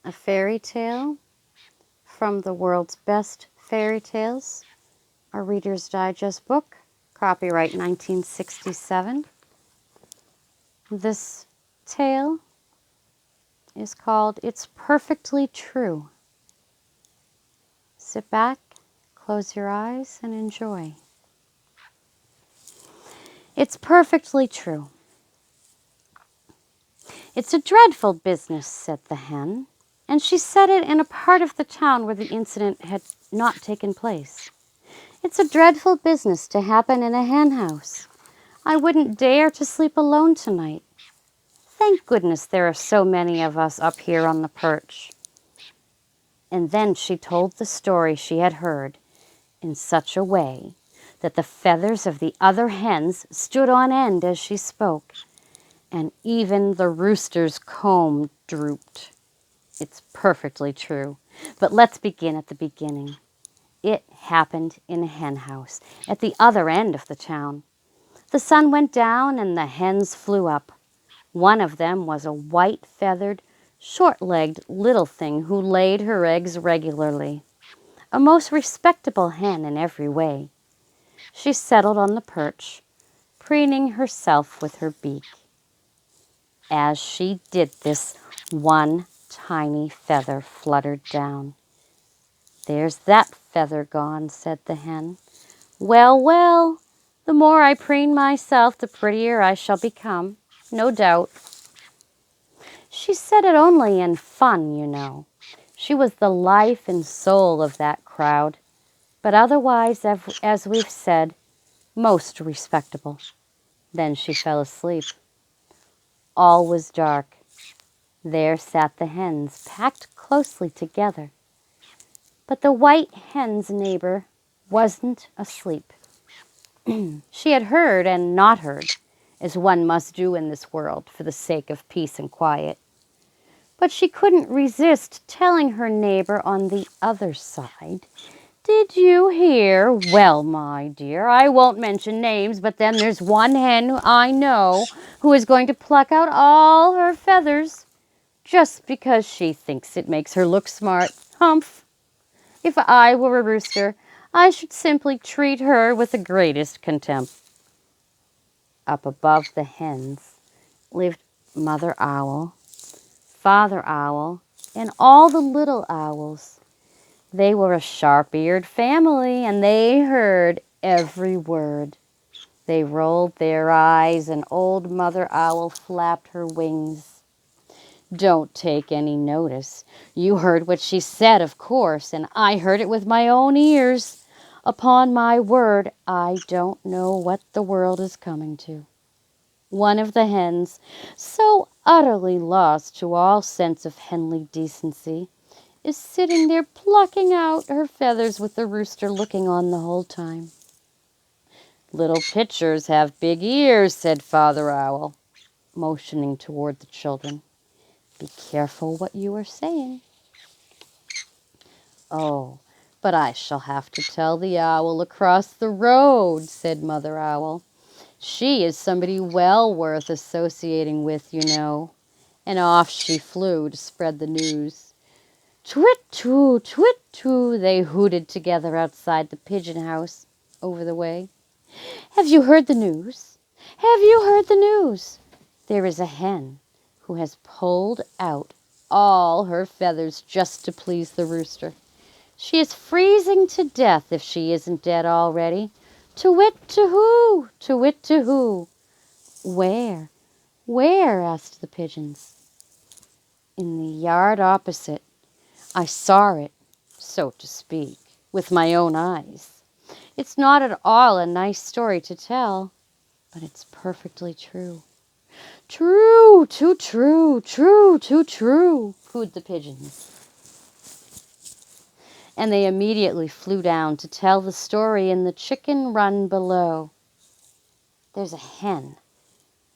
a fairy tale from the world's best fairy tales, a Reader's Digest book, copyright 1967. This tale is called It's Perfectly True. Sit back, close your eyes, and enjoy. It's perfectly true. It's a dreadful business, said the hen, and she said it in a part of the town where the incident had not taken place. It's a dreadful business to happen in a hen house. I wouldn't dare to sleep alone tonight. Thank goodness there are so many of us up here on the perch. And then she told the story she had heard in such a way that the feathers of the other hens stood on end as she spoke, and even the rooster's comb drooped. It's perfectly true, but let's begin at the beginning. It happened in a hen house at the other end of the town. The sun went down and the hens flew up. One of them was a white-feathered, short-legged little thing who laid her eggs regularly. A most respectable hen in every way. She settled on the perch, preening herself with her beak. As she did this, one tiny feather fluttered down. There's that feather gone, said the hen. Well, well, the more I preen myself, the prettier I shall become, no doubt. She said it only in fun, you know. She was the life and soul of that crowd, but otherwise, as we've said, most respectable. Then she fell asleep. All was dark. There sat the hens, packed closely together. But the white hen's neighbor wasn't asleep. She had heard and not heard, as one must do in this world for the sake of peace and quiet. But she couldn't resist telling her neighbor on the other side, Did you hear? Well, my dear, I won't mention names, but then there's one hen who I know who is going to pluck out all her feathers just because she thinks it makes her look smart. Humph! If I were a rooster, I should simply treat her with the greatest contempt. Up above the hens lived Mother Owl, Father Owl, and all the little owls. They were a sharp-eared family, and they heard every word. They rolled their eyes, and old Mother Owl flapped her wings. Don't take any notice. You heard what she said, of course, and I heard it with my own ears. Upon my word, I don't know what the world is coming to. One of the hens, so utterly lost to all sense of henly decency, is sitting there plucking out her feathers with the rooster looking on the whole time. Little pitchers have big ears, said Father Owl, motioning toward the children. Be careful what you are saying. Oh, but I shall have to tell the owl across the road, said Mother Owl. She is somebody well worth associating with, you know. And off she flew to spread the news. Twit-too, they hooted together outside the pigeon house over the way. Have you heard the news? Have you heard the news? There is a hen who has pulled out all her feathers just to please the rooster. She is freezing to death if she isn't dead already. To-wit-to-hoo, to-wit-to-hoo. Where? Where? Asked the pigeons. In the yard opposite. I saw it, so to speak, with my own eyes. It's not at all a nice story to tell, but it's perfectly true. True, too true, cooed the pigeons. And they immediately flew down to tell the story in the chicken run below. There's a hen.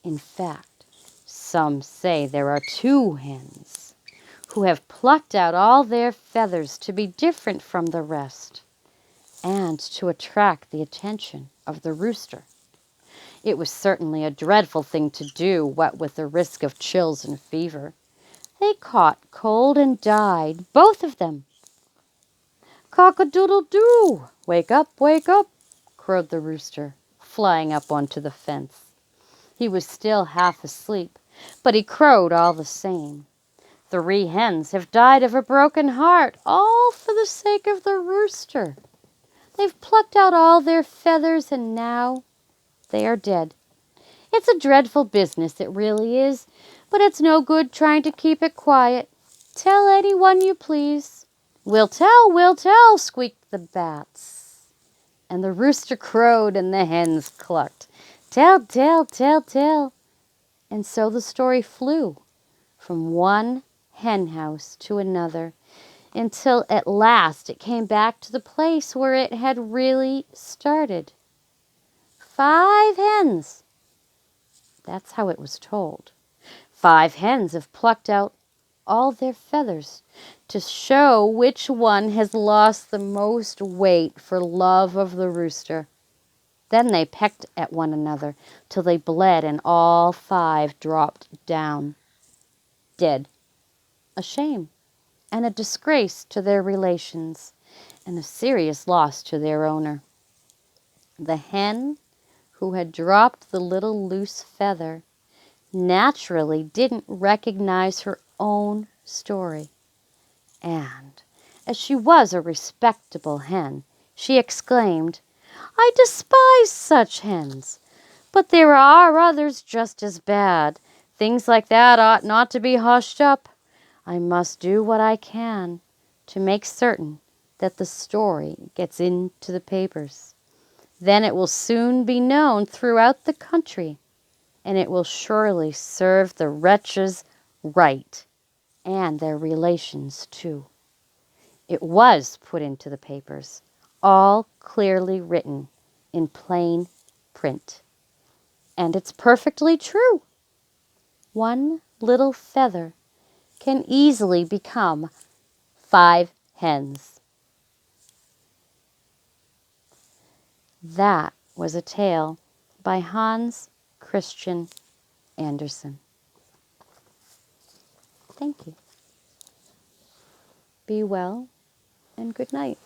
In fact, some say there are two hens who have plucked out all their feathers to be different from the rest and to attract the attention of the rooster. It was certainly a dreadful thing to do, what with the risk of chills and fever. They caught cold and died, both of them. "Cock-a-doodle-doo! Wake up, crowed the rooster, flying up onto the fence. He was still half asleep, but he crowed all the same. "3 hens have died of a broken heart, all for the sake of the rooster. They've plucked out all their feathers, and now they are dead. It's a dreadful business, it really is, but it's no good trying to keep it quiet. Tell anyone you please." We'll tell," squeaked the bats. And the rooster crowed and the hens clucked. "Tell, tell, tell, tell." And so the story flew from one hen house to another, until at last it came back to the place where it had really started. 5 hens. That's how it was told. 5 hens have plucked out all their feathers to show which one has lost the most weight for love of the rooster. Then they pecked at one another till they bled, and all 5 dropped down dead. A shame and a disgrace to their relations, and a serious loss to their owner. The hen who had dropped the little loose feather naturally didn't recognize her own story, and, as she was a respectable hen, she exclaimed, "I despise such hens, but there are others just as bad. Things like that ought not to be hushed up. I must do what I can to make certain that the story gets into the papers. Then it will soon be known throughout the country, and it will surely serve the wretches right, and their relations too." It was put into the papers, all clearly written in plain print. And it's perfectly true. One little feather can easily become 5 hens. That was a tale by Hans Christian Andersen. Thank you. Be well and good night.